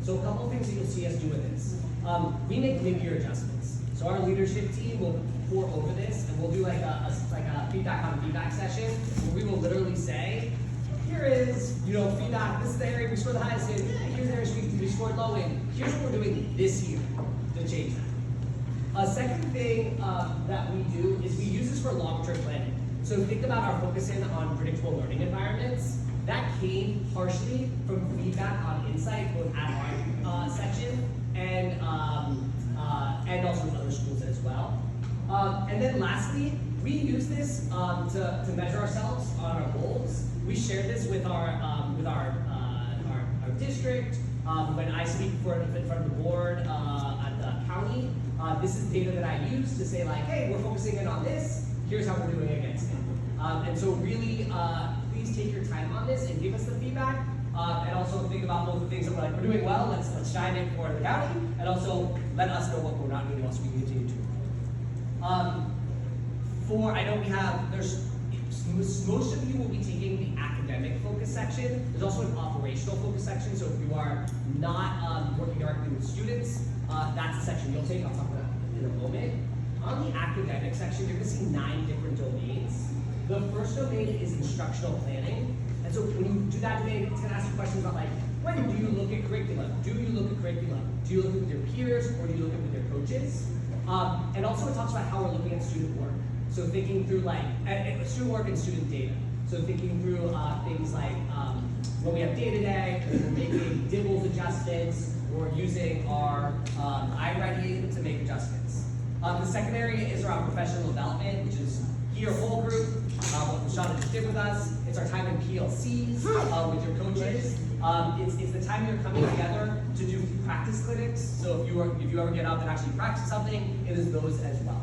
So a couple of things that you'll see us do with this. We make mid-year adjustments. So our leadership team will pour over this, and we'll do like a feedback on feedback session, where we will literally say, here is, feedback, this is the area we scored the highest in, here's the area we scored low in, here's what we're doing this year to change that. A second thing that we do is we use this for long-term planning. So think about our focusing on predictable learning environments. That came partially from feedback on Insight, both at our section and also with other schools as well. And then lastly, we use this to measure ourselves on our goals. We share this with our district. When I speak in front of the board at the county, this is data that I use to say like, hey, we're focusing in on this. Here's how we're doing against it. And so really, please take your time on this and give us the feedback. And also think about both the things that we're doing well, let's shine it for the county, and also let us know what we're not doing well so we can continue to improve. I know most of you will be taking the academic focus section. There's also an operational focus section, so if you are not working directly with students, that's the section you'll take. I'll talk about that in a moment. On the academic section, you're gonna see 9 different domains. The first domain is instructional planning. And so when you do that domain, it's gonna ask you questions about like, when do you look at curriculum? Do you look at curriculum? Do you look with your peers or do you look at with your coaches? And also it talks about how we're looking at student work. So thinking through like, student work and student data. So thinking through things like when we have day-to-day, we're making DIBELS adjustments, or using our iReady to make adjustments. The second area is around professional development, which is your whole group, what Shauna just did with us. It's our time in PLCs with your coaches. It's the time you're coming together to do practice clinics. So if you ever get up and actually practice something, it is those as well.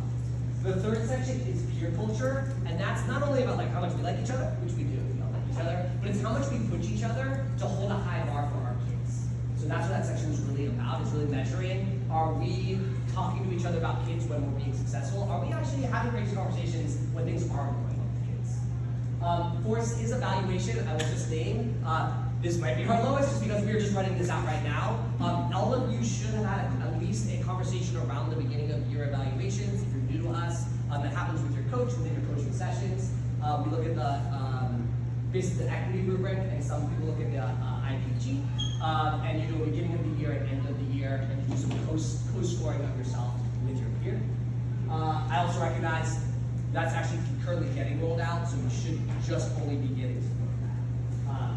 The third section is peer culture, and that's not only about like how much we like each other, which we do, we all like each other, but it's how much we push each other to hold a high bar for our kids. So that's what that section is really about. It's really measuring, are we talking to each other about kids when we're being successful? Are we actually having great conversations when things aren't going well with kids? Fourth is evaluation. I will just name, this might be our lowest just because we are just running this out right now. All of you should have had at least a conversation around the beginning of your evaluations. If you're new to us, that happens with your coach within your coaching sessions. We look at the basically the equity rubric, and some people look at the IPG. And you do a beginning of the year and end of the year, and you do some co-scoring of yourself with your peer. I also recognize that's actually currently getting rolled out, so you should just only be getting to look at that.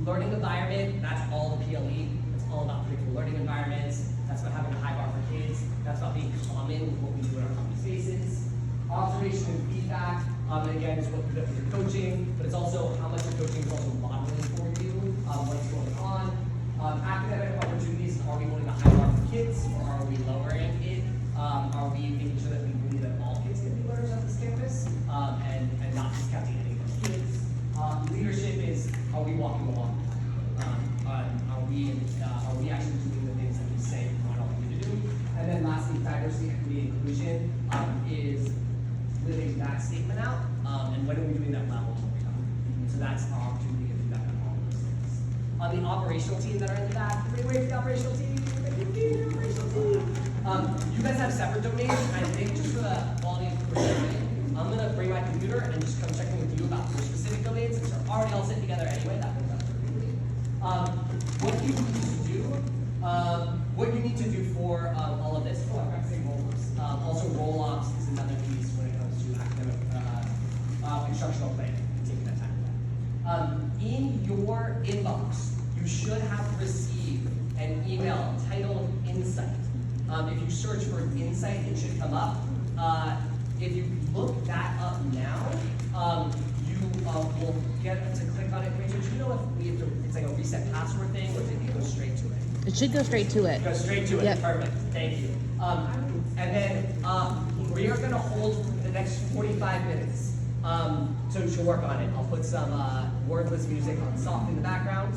Learning environment, that's all the PLE. It's all about predictable learning environments. That's about having a high bar for kids. That's about being common with what we do in our company spaces. Observation and feedback, and again, is what you do with your coaching, but it's also how much your coaching is also modeling for you, what's going on. Academic opportunities, are we holding a high bar for kids, or are we lowering it? Are we making sure that we believe that all kids can be learners at this campus, and not discounting any of those kids? Leadership is, are we walking the walk? Are we actually doing the things that we say we want all of you to do? And then lastly, diversity, equity, inclusion is living that statement out, and when are we doing that well over time? So that's our opportunity to do that on all of those things. On the operational team that are in the back, wait for the operational team. You guys have separate domains. I think just for the quality of recruitment, I'm gonna bring my computer and just come check in with you about your specific domains, which are already all sitting together anyway. That works out perfectly. What you need to do for all of this. Oh, I'm practicing roll-ups. Also, roll-ups is another piece when it comes to academic instructional planning. Taking that time for that. In your inbox, you should have received an email titled Insight. If you search for Insight, it should come up. If you look that up now, you will get to click on it. Do you know if we have to, it's like a reset password thing, or does it go straight to it? It should go straight to it. Go straight to it. Yep. Perfect. Thank you. And then we are going to hold the next 45 minutes to work on it. I'll put some wordless music on soft in the background.